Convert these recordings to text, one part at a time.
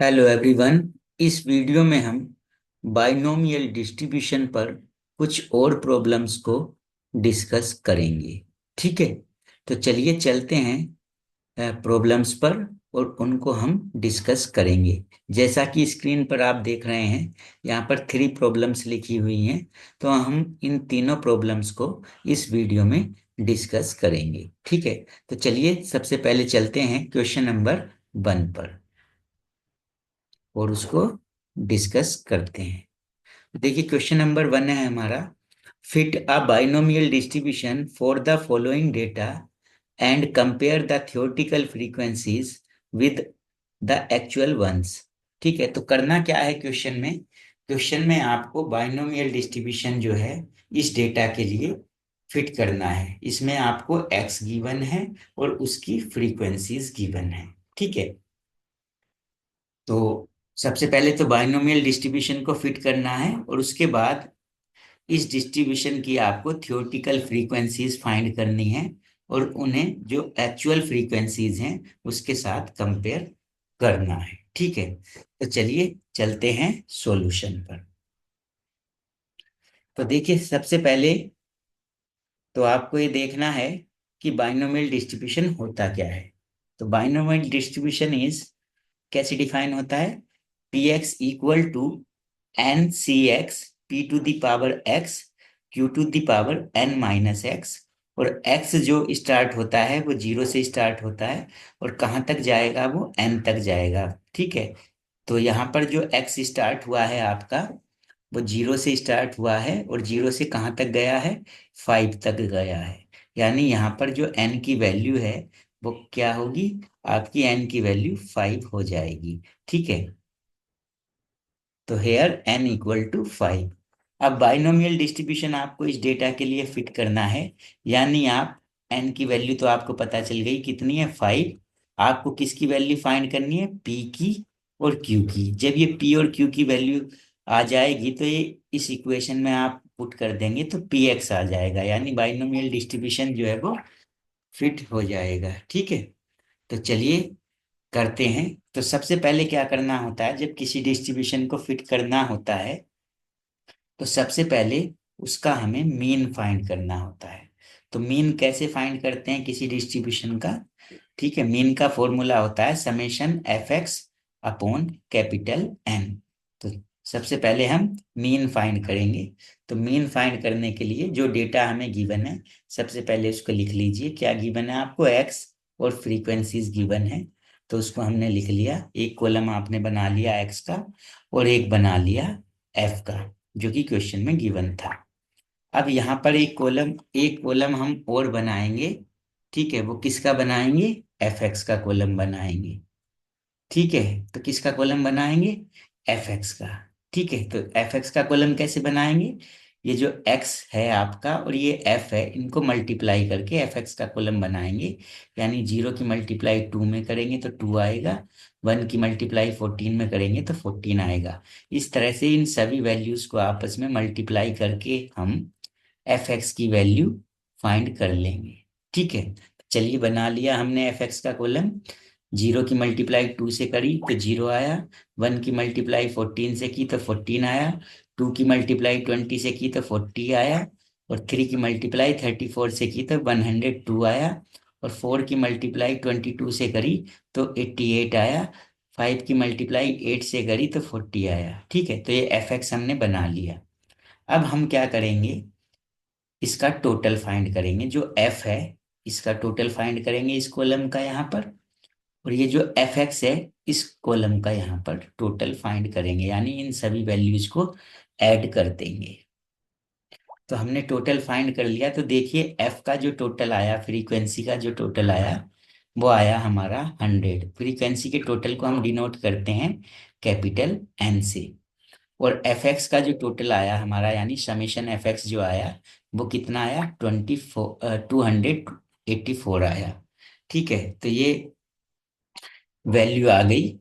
Hello everyone. इस video में हम बाइनोमियल डिस्ट्रीब्यूशन पर कुछ और प्रॉब्लम्स को डिस्कस करेंगे। ठीक है, तो चलिए चलते हैं प्रॉब्लम्स पर और उनको हम डिस्कस करेंगे। जैसा कि स्क्रीन पर आप देख रहे हैं, यहाँ पर 3 प्रॉब्लम्स लिखी हुई हैं। तो हम इन तीनों प्रॉब्लम्स को इस वीडियो में डिस्कस करेंगे। ठीक है, तो चलिए सबसे पहले चलते हैं क्वेश्चन नंबर 1 पर और उसको डिस्कस करते हैं। देखिए क्वेश्चन नंबर 1 है हमारा, fit a binomial distribution for the following data and compare the theoretical frequencies with the actual ones. ठीक है, तो करना क्या है क्वेश्चन में आपको बाइनोमियल डिस्ट्रीब्यूशन जो है इस डेटा के लिए फिट करना है। इसमें आपको एक्स गिवन है और उसकी फ्रीक्वेंसीज गिवन है। ठीक है, तो सबसे पहले तो बाइनोमियल डिस्ट्रीब्यूशन को फिट करना है और उसके बाद इस डिस्ट्रीब्यूशन की आपको थ्योरेटिकल फ्रीक्वेंसीज फाइंड करनी है और उन्हें जो एक्चुअल फ्रीक्वेंसीज हैं उसके साथ कंपेयर करना है। ठीक है, तो चलिए चलते हैं सॉल्यूशन पर। तो देखिए सबसे पहले तो आपको ये देखना है कि बाइनोमियल डिस्ट्रीब्यूशन होता क्या है। तो बाइनोमियल डिस्ट्रीब्यूशन इज कैसे डिफाइन होता है? P X equal to N C X P to the power X Q to the power N minus X. और एक्स जो स्टार्ट होता है वो 0 से स्टार्ट होता है और कहाँ तक जाएगा? वो एन तक जाएगा। ठीक है, तो यहाँ पर जो एक्स स्टार्ट हुआ है आपका वो 0 से स्टार्ट हुआ है और 0 से कहाँ तक गया है? 5 तक गया है। यानी यहाँ पर जो एन की वैल्यू है वो क्या होगी? आपकी एन की वैल्यू 5 हो जाएगी। ठीक है, तो हेयर एन इक्वल टू 5। अब बाइनोमियल डिस्ट्रीब्यूशन आपको इस डेटा के लिए फिट करना है। यानी आप एन की वैल्यू तो आपको पता चल गई कितनी है? 5। आपको किसकी वैल्यू फाइंड करनी है? पी की और क्यू की। जब ये पी और क्यू की वैल्यू आ जाएगी तो ये इस इक्वेशन में आप पुट कर देंगे तो पी एक्स आ जाएगा। यानी बाइनोमियल डिस्ट्रीब्यूशन जो है वो फिट हो जाएगा। ठीक है, तो चलिए करते हैं। तो सबसे पहले क्या करना होता है, जब किसी डिस्ट्रीब्यूशन को फिट करना होता है तो सबसे पहले उसका हमें मीन फाइंड करना होता है। तो मीन कैसे फाइंड करते हैं किसी डिस्ट्रीब्यूशन का? ठीक है, मीन का फॉर्मूला होता है summation F X upon capital N. तो सबसे पहले हम मीन फाइंड करेंगे। तो मीन फाइंड करने के लिए जो डेटा हमें गिवन है सबसे पहले उसको लिख लीजिए। क्या गिवन है आपको? एक्स और फ्रीक्वेंसीज गिवन है। तो उसको हमने लिख लिया। एक कॉलम आपने बना लिया एक्स का और एक बना लिया एफ का, जो कि क्वेश्चन में गिवन था। अब यहाँ पर एक कॉलम हम और बनाएंगे। ठीक है, वो किसका बनाएंगे? एफ एक्स का कॉलम बनाएंगे। ठीक है, तो किसका कॉलम बनाएंगे? एफ एक्स का। ठीक है, तो एफ एक्स का कॉलम कैसे बनाएंगे? ये जो एक्स है आपका और ये एफ है, इनको मल्टीप्लाई करके एफ एक्स का कॉलम बनाएंगे। यानी 0 की मल्टीप्लाई 2 में करेंगे तो 2 आएगा, 1 की मल्टीप्लाई 14 में करेंगे तो 14 आएगा। इस तरह से इन सभी वैल्यूज को आपस में मल्टीप्लाई करके हम एफ एक्स की वैल्यू फाइंड कर लेंगे। ठीक है, चलिए बना लिया हमने एफ एक्स का कॉलम। 0 की मल्टीप्लाई 2 से करी तो 0 आया, 1 की मल्टीप्लाई 14 से की तो 14 आया, 2 की मल्टीप्लाई 20 से की तो 40 आया, और 3 की मल्टीप्लाई 34 से की तो 102 आया, और 4 की मल्टीप्लाई 22 से करी तो 88 आया, 5 की मल्टीप्लाई 8 से करी तो 40 आया। ठीक है, तो ये एफ एक्स हमने बना लिया। अब हम क्या करेंगे? इसका टोटल फाइंड करेंगे। जो एफ है इसका टोटल फाइंड करेंगे इस कॉलम का यहाँ पर, और ये जो एफ एक्स है इस कॉलम का यहाँ पर टोटल फाइंड करेंगे। यानी इन सभी वैल्यूज को ऐड कर देंगे। तो हमने टोटल फाइंड कर लिया। तो देखिए एफ का जो टोटल आया, फ्रीक्वेंसी का जो टोटल आया वो आया हमारा 100। फ्रीक्वेंसी के टोटल को हम डिनोट करते हैं कैपिटल एन से। और एफ एक्स का जो टोटल आया हमारा, यानी समेशन एफ एक्स जो आया वो कितना आया? 284 आया। ठीक है, तो ये वैल्यू आ गई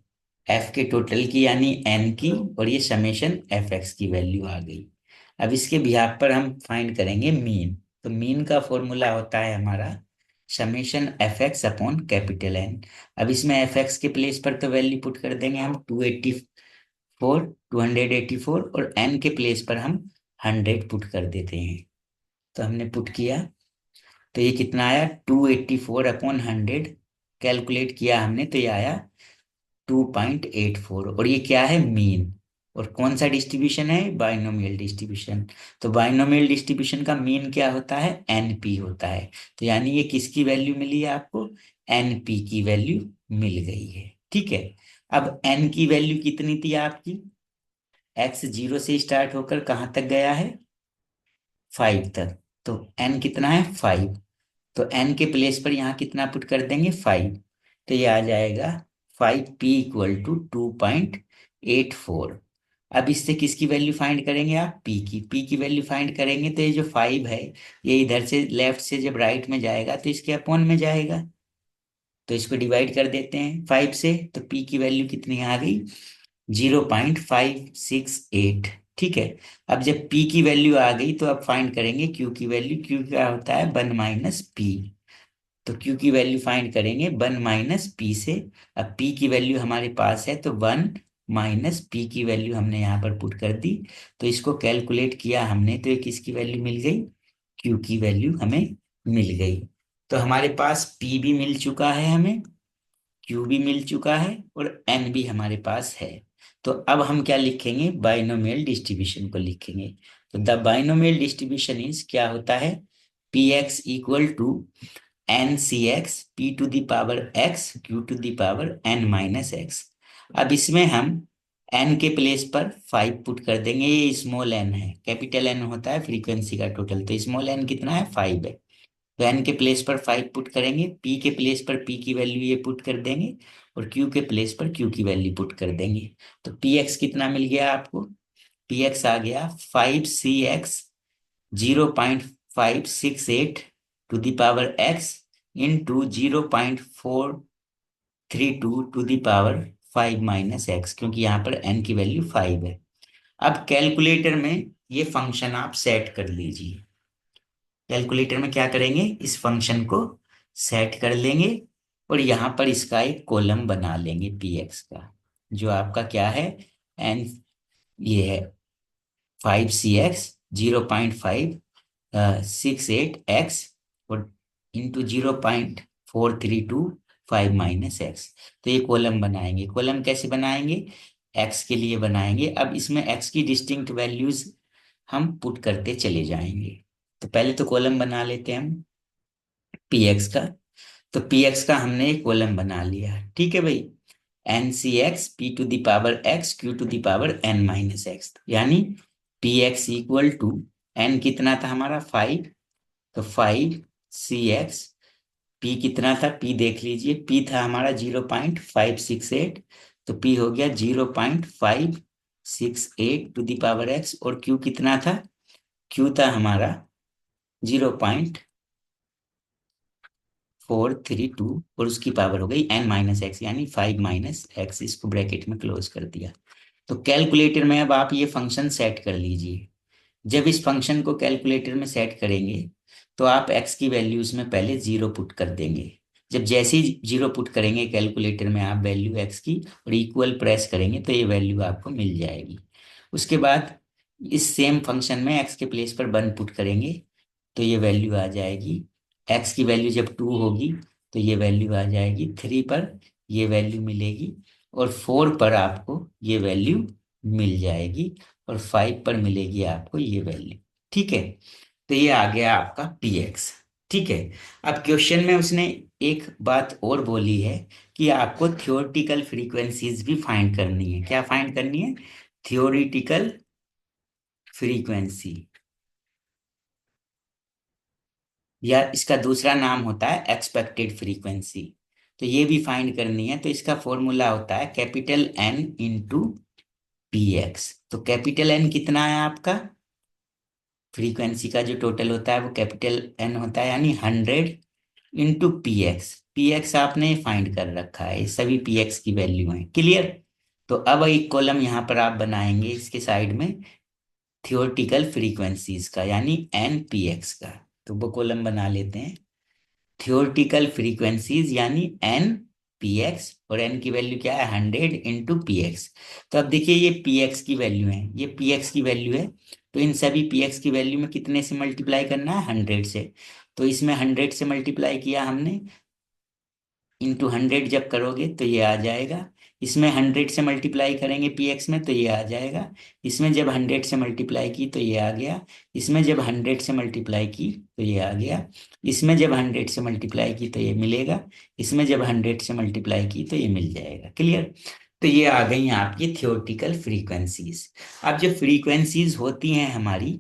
एफ के टोटल की, यानी एन की, और ये समेशन एफ एक्स की वैल्यू आ गई। अब इसके बिहाफ पर हम फाइंड करेंगे मीन। तो मीन का फॉर्मूला होता है हमारा summation F X upon capital N. अब इसमें एफ एक्स के प्लेस पर तो वैल्यू पुट कर देंगे हम 284 और एन के प्लेस पर हम 100 पुट कर देते हैं। तो हमने पुट किया तो ये कितना आया 284/100। कैलकुलेट किया हमने तो ये आया 2.84 और ये क्या है मीन। और कौन सा डिस्ट्रीब्यूशन है बाइनोमियल डिस्ट्रीब्यूशन। तो बाइनोमियल डिस्ट्रीब्यूशन का मीन क्या होता है एनपी होता है। तो यानी ये किसकी वैल्यू मिली है आपको एनपी की वैल्यू मिल गई है। ठीक है। अब एन की वैल्यू कितनी थी आपकी एक्स 0 से स्टार्ट होकर कहाँ तक गया है 5 तक। तो एन कितना है 5। तो एन के प्लेस पर यहाँ कितना पुट कर देंगे 5। तो ये आ जाएगा 5p = 2.84। अब इससे किसकी वैल्यू फाइंड करेंगे आप पी की वैल्यू फाइंड करेंगे तो ये जो 5 है ये इधर से लेफ्ट से जब राइट में जाएगा तो इसके अपॉन में जाएगा। तो इसको डिवाइड कर देते हैं 5 से तो पी की वैल्यू कितनी आ गई 0.568। ठीक है। अब जब P की वैल्यू आ गई तो अब फाइंड करेंगे Q की वैल्यू। Q क्या होता है 1 - P। तो Q की वैल्यू फाइंड करेंगे 1 - P से। अब P की वैल्यू हमारे पास है तो 1 - P की वैल्यू हमने यहाँ पर पुट कर दी। तो इसको कैलकुलेट किया हमने तो ये किसकी वैल्यू मिल गई Q की वैल्यू हमें मिल गई। तो हमारे पास P भी मिल चुका है हमें Q भी मिल चुका है और N भी हमारे पास है। तो अब हम क्या लिखेंगे बाइनोमियल डिस्ट्रीब्यूशन को लिखेंगे। तो द बाइनोमियल डिस्ट्रीब्यूशन इज क्या होता है px = NCx p⁴x q⁴n-x। अब इसमें हम n के प्लेस पर 5 पुट कर देंगे। ये स्मॉल n है कैपिटल N होता है फ्रीक्वेंसी का टोटल। तो स्मॉल n कितना है 5 है। तो एन के प्लेस पर 5 पुट करेंगे पी के प्लेस पर पी की वैल्यू ये पुट कर देंगे और क्यू के प्लेस पर क्यू की वैल्यू पुट कर देंगे। तो पी एक्स कितना मिल गया आपको पी एक्स आ गया 5cx 0.568 into 0.432 क्योंकि यहाँ पर n की वैल्यू 5 है। अब कैलकुलेटर में ये फंक्शन आप सेट कर लीजिए। कैलकुलेटर में क्या करेंगे इस फंक्शन को सेट कर लेंगे और यहाँ पर इसका एक कॉलम बना लेंगे पी एक्स का जो आपका क्या है एन ये है 5cx 0.568x और इंटू 0.4325 - तो ये कॉलम बनाएंगे। कॉलम कैसे बनाएंगे एक्स के लिए बनाएंगे। अब इसमें एक्स की डिस्टिंक्ट वैल्यूज हम पुट करते चले जाएंगे। तो पहले तो कॉलम बना लेते हैं हम पी एक्स का। तो पी एक्स का हमने एक कॉलम बना लिया ठीक है भाई NCx p⁴x q⁴n-x यानी px = n कितना था हमारा 5। तो 5cx p कितना था p देख लीजिए p था हमारा 0.568 तो p हो गया 0.568 और q कितना था q था हमारा 0.432 और उसकी पावर हो गई n-x यानी 5 - x। इसको ब्रैकेट में क्लोज कर दिया। तो कैलकुलेटर में अब आप ये फंक्शन सेट कर लीजिए। जब इस फंक्शन को कैलकुलेटर में सेट करेंगे तो आप x की वैल्यूज में पहले 0 पुट कर देंगे। जब जैसे ही 0 पुट करेंगे कैलकुलेटर में आप वैल्यू x की और इक्वल प्रेस करेंगे तो ये वैल्यू आपको मिल जाएगी। उसके बाद इस सेम फंक्शन में x के प्लेस पर 1 पुट करेंगे तो ये वैल्यू आ जाएगी x की वैल्यू जब 2 होगी तो ये वैल्यू आ जाएगी 3 पर ये वैल्यू मिलेगी और 4 पर आपको ये वैल्यू मिल जाएगी और 5 पर मिलेगी आपको ये वैल्यू। ठीक है। तो ये आ गया आपका px। ठीक है। अब क्वेश्चन में उसने एक बात और बोली है कि आपको थियोरेटिकल फ्रीक्वेंसीज भी फाइंड करनी है। क्या फाइंड करनी है थियोरेटिकल फ्रीक्वेंसी या इसका दूसरा नाम होता है एक्सपेक्टेड फ्रीक्वेंसी। तो ये भी फाइंड करनी है। तो इसका फॉर्मूला होता है capital N into P x. तो कैपिटल N कितना है आपका फ्रीक्वेंसी का जो टोटल होता है वो कैपिटल N होता है यानी 100 इंटू पी एक्स आपने फाइंड कर रखा है। ये सभी पी एक्स की वैल्यू है क्लियर। तो अब एक कॉलम यहाँ पर आप बनाएंगे इसके साइड में थियोरेटिकल फ्रीक्वेंसीज का यानी एन पी एक्स का। तो वो कॉलम बना लेते हैं थियोरटिकल फ्रीक्वेंसीज यानी एन पी एक्स, और एन की वैल्यू क्या है 100 × पी एक्स। तो अब देखिए ये पी एक्स की वैल्यू है, ये पी एक्स की वैल्यू है, तो इन सभी पी एक्स की वैल्यू में कितने से मल्टीप्लाई करना है 100 से। तो इसमें 100 से मल्टीप्लाई किया हमने, इंटू 100 जब करोगे तो ये आ जाएगा। इसमें 100 से मल्टीप्लाई करेंगे पी एक्स में तो ये आ जाएगा। इसमें जब 100 से मल्टीप्लाई की तो ये आ गया। इसमें जब 100 से मल्टीप्लाई की तो ये आ गया। इसमें जब 100 से मल्टीप्लाई की तो ये मिलेगा। इसमें जब 100 से मल्टीप्लाई की तो ये मिल जाएगा। क्लियर। तो ये आ गई आपकी थियोरटिकल फ्रीक्वेंसीज। अब जो फ्रीक्वेंसीज होती हैं हमारी,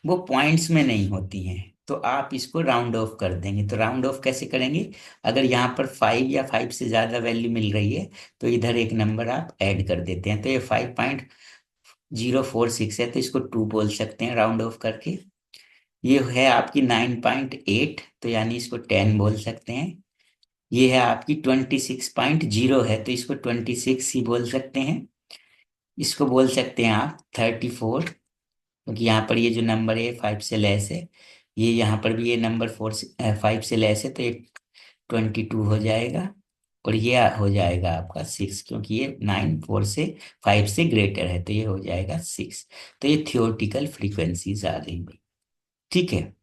वो पॉइंट्स में नहीं होती हैं, तो आप इसको राउंड ऑफ कर देंगे। तो राउंड ऑफ कैसे करेंगे, अगर यहाँ पर 5 या 5 से ज़्यादा वैल्यू मिल रही है तो इधर एक नंबर आप ऐड कर देते हैं। तो ये 5.046 है, तो इसको 2 बोल सकते हैं राउंड ऑफ करके। ये है आपकी 9.8, तो यानी इसको 10 बोल सकते हैं। ये है आपकी 26.0 है, तो इसको 26 ही बोल सकते हैं। इसको बोल सकते हैं आप 34, क्योंकि यहाँ पर ये जो नंबर है 5 से लेस है। ये यहाँ पर भी ये नंबर 5 से लेस है, तो ये 22 हो जाएगा। और ये हो जाएगा आपका 6, क्योंकि ये 9 4 से 5 से ग्रेटर है, तो ये हो जाएगा 6। तो ये थियोरटिकल फ्रीक्वेंसीज आ गई भाई। ठीक है।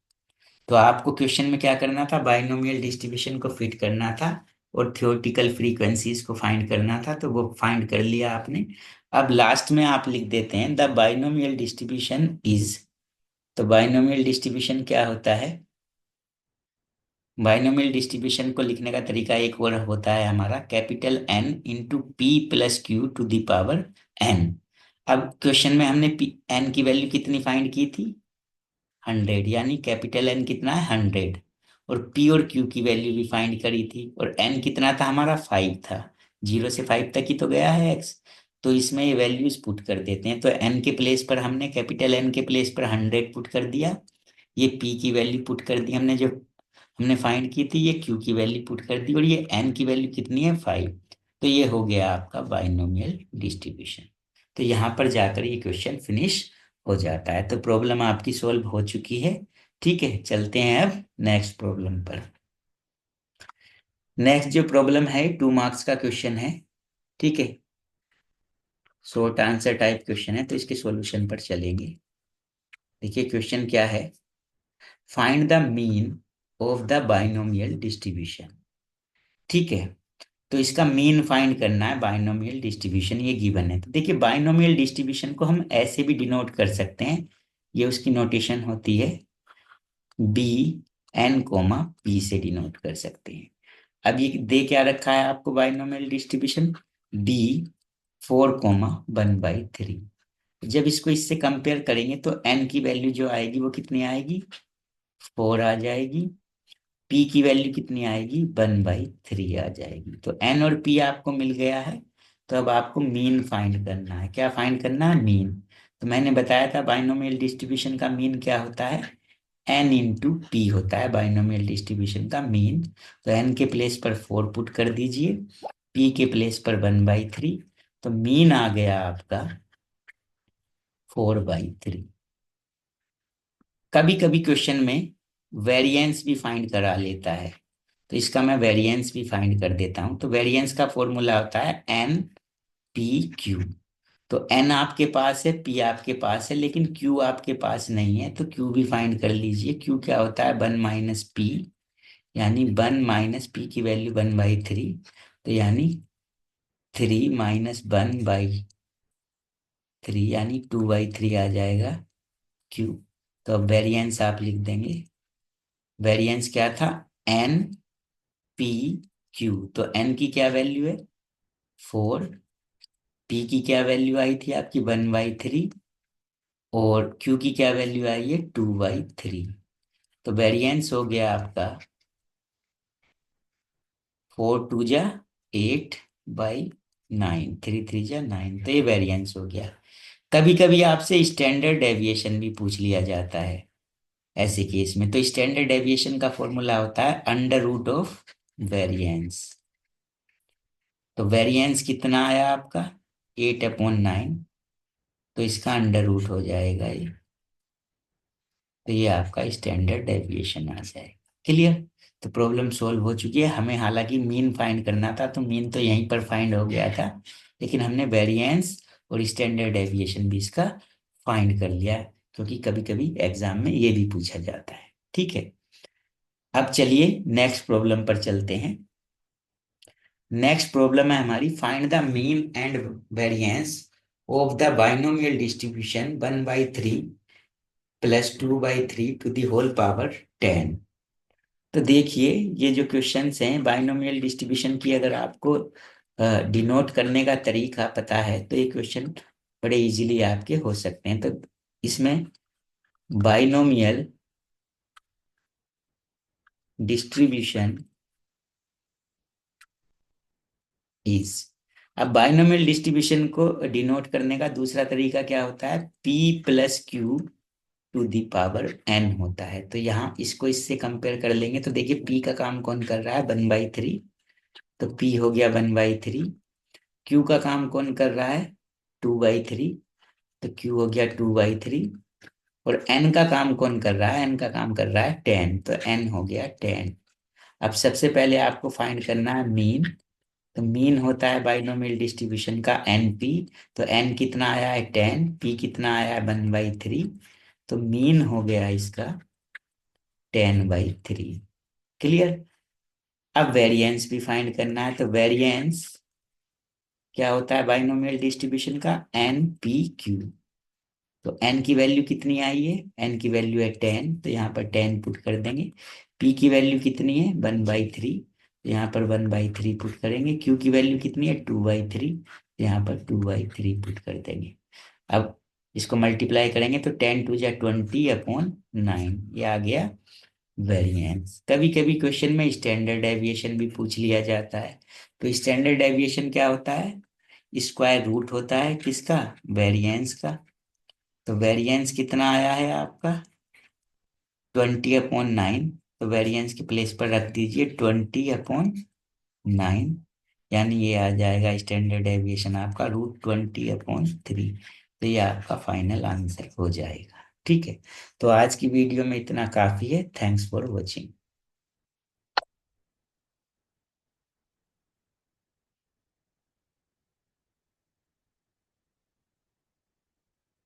तो आपको क्वेश्चन में क्या करना था, बाइनोमियल डिस्ट्रीब्यूशन को फिट करना था और थियोरटिकल फ्रीक्वेंसीज को फाइंड करना था, तो वो फाइंड कर लिया आपने। अब लास्ट में आप लिख देते हैं द बाइनोमियल डिस्ट्रीब्यूशन इज। तो बाइनोमियल डिस्ट्रीब्यूशन क्या होता है, बाइनोमियल डिस्ट्रीब्यूशन को लिखने का तरीका एक और होता है हमारा, capital N into P plus Q to the power N. अब क्वेश्चन में हमने पी एन की वैल्यू कितनी फाइंड की थी 100, यानी कैपिटल एन कितना है 100। और पी और क्यू की वैल्यू भी फाइंड करी थी, और एन कितना था हमारा 5 था। 0 से 5 तक ही तो गया है एक्स। तो इसमें ये वैल्यूज पुट कर देते हैं। तो एन के प्लेस पर हमने, कैपिटल एन के प्लेस पर 100 पुट कर दिया। ये पी की वैल्यू पुट कर दी हमने, जो हमने फाइंड की थी। ये क्यू की वैल्यू पुट कर दी, और ये एन की वैल्यू कितनी है 5। तो ये हो गया आपका बाइनोमियल डिस्ट्रीब्यूशन। तो यहाँ पर जाकर ये क्वेश्चन फिनिश हो जाता है। तो प्रॉब्लम आपकी सॉल्व हो चुकी है। ठीक है, चलते हैं अब नेक्स्ट प्रॉब्लम पर। नेक्स्ट जो प्रॉब्लम है 2 मार्क्स का क्वेश्चन है। ठीक है, शॉर्ट आंसर टाइप क्वेश्चन है, तो इसके सॉल्यूशन पर चलेंगे। देखिए क्वेश्चन क्या है, find the mean of the binomial distribution. ठीक है, तो इसका मीन फाइंड करना है बाइनोमियल डिस्ट्रीब्यूशन, ये गिवन है। तो देखिए बाइनोमियल डिस्ट्रीब्यूशन को हम ऐसे भी डिनोट कर सकते हैं, ये उसकी नोटेशन होती है बी एन कोमा पी से डिनोट कर सकते हैं। अब ये दे क्या रखा है आपको बाइनोमियल डिस्ट्रीब्यूशन, बी 4,1/3। जब इसको इससे कंपेयर करेंगे तो एन की वैल्यू जो आएगी वो कितनी आएगी 4 आ जाएगी। पी की वैल्यू कितनी आएगी 1/3 आ जाएगी। तो एन और पी आपको मिल गया है। तो अब आपको मीन फाइंड करना है। क्या फाइंड करना है, मीन। तो मैंने बताया था बाइनोमियल डिस्ट्रीब्यूशन का मीन क्या होता है, एन इंटू पी होता है बाइनोमियल डिस्ट्रीब्यूशन का मीन। तो एन के प्लेस पर 4 पुट कर दीजिए, पी के प्लेस पर 1/3। तो मीन आ गया आपका 4/3। कभी कभी क्वेश्चन में वेरिएंस भी फाइंड करा लेता है, तो इसका मैं वेरिएंस भी फाइंड कर देता हूं। तो वेरिएंस का फॉर्मूला होता है एन पी क्यू। तो एन आपके पास है, पी आपके पास है, लेकिन क्यू आपके पास नहीं है, तो क्यू भी फाइंड कर लीजिए। क्यू क्या होता है 1 - पी, यानी 1 - पी की वैल्यू 1/3। तो यानी 3 - 1/3 यानी 2/3 आ जाएगा क्यू। तो अब वेरिएंस आप लिख देंगे, वेरिएंस क्या था एन पी क्यू। तो एन की क्या वैल्यू है 4, पी की क्या वैल्यू आई थी आपकी 1/3, और क्यू की क्या वैल्यू आई है 2/3। तो वेरिएंस हो गया आपका 4 × 2 = 8/9, 3 3 = 9। तो ये वेरिएंस हो गया। कभी कभी आपसे स्टैंडर्ड डेविएशन भी पूछ लिया जाता है ऐसे केस में। तो स्टैंडर्ड डेविएशन का फॉर्मूला होता है √ऑफ वेरिएंस। तो वेरिएंस कितना आया आपका 8/9, तो इसका √हो जाएगा ये। तो ये आपका स्टैंडर्ड डेविएशन आ जाएगा। क्लियर। तो प्रॉब्लम सोल्व हो चुकी है। हमें हालांकि मीन फाइंड करना था, तो मीन तो यहीं पर फाइंड हो गया था, लेकिन हमने वेरिएंस और स्टैंडर्ड डेविएशन भी इसका फाइंड कर लिया है, क्योंकि कभी कभी एग्जाम में ये भी पूछा जाता है। ठीक है, अब चलिए नेक्स्ट प्रॉब्लम पर चलते हैं। नेक्स्ट प्रॉब्लम है हमारी, find the mean and variance of the binomial distribution 1/3 plus 2/3 to the whole power 10। तो देखिए, ये जो क्वेश्चंस हैं बाइनोमियल डिस्ट्रीब्यूशन की, अगर आपको डिनोट करने का तरीका पता है तो ये क्वेश्चन बड़े इजीली आपके हो सकते हैं। तो इसमें बाइनोमियल डिस्ट्रीब्यूशन इज, अब बाइनोमियल डिस्ट्रीब्यूशन को डिनोट करने का दूसरा तरीका क्या होता है, p plus Q to the power n होता है। तो यहाँ इसको इससे कंपेयर कर लेंगे तो देखिए p का काम कौन कर रहा है, 1/3, तो p हो गया 1/3। q का काम कौन कर रहा है, 2/3, तो q हो गया 2/3। और n का काम कौन कर रहा है, n का काम कर रहा है 10, तो n हो गया 10। अब सबसे पहले आपको फाइंड करना है मीन। तो मीन होता है बाइनोमियल डिस्ट्रीब्यूशन का np। तो n कितना आया है 10, p कितना आया है 1/3, तो मीन हो गया इसका 10/3। क्लियर। अब वेरिएंस भी फाइंड करना है। तो वेरिएंस क्या होता है बाइनोमियल डिस्ट्रीब्यूशन का, npq। तो n की वैल्यू कितनी आई है, n की वैल्यू है 10, तो यहाँ पर 10 पुट कर देंगे। p की वैल्यू कितनी है 1/3, तो यहाँ पर 1/3 पुट करेंगे। q की वैल्यू कितनी है 2/3, तो यहाँ पर 2/3 पुट कर देंगे। अब इसको मल्टीप्लाई करेंगे तो 10 × 20 / 9, ये आ गया वेरिएंस। कभी कभी क्वेश्चन में स्टैंडर्ड डेविएशन भी पूछ लिया जाता है। तो स्टैंडर्ड डेविएशन क्या होता है, स्क्वायर रूट होता है किसका, वेरिएंस का। तो वेरिएंस कितना आया है आपका 20/9, तो वेरिएंस के प्लेस पर रख दीजिए 20/9, यानी ये आ जाएगा स्टैंडर्ड डेविएशन आपका √20/3। तो ये आपका फाइनल आंसर हो जाएगा। ठीक है, तो आज की वीडियो में इतना काफी है। Thanks for watching.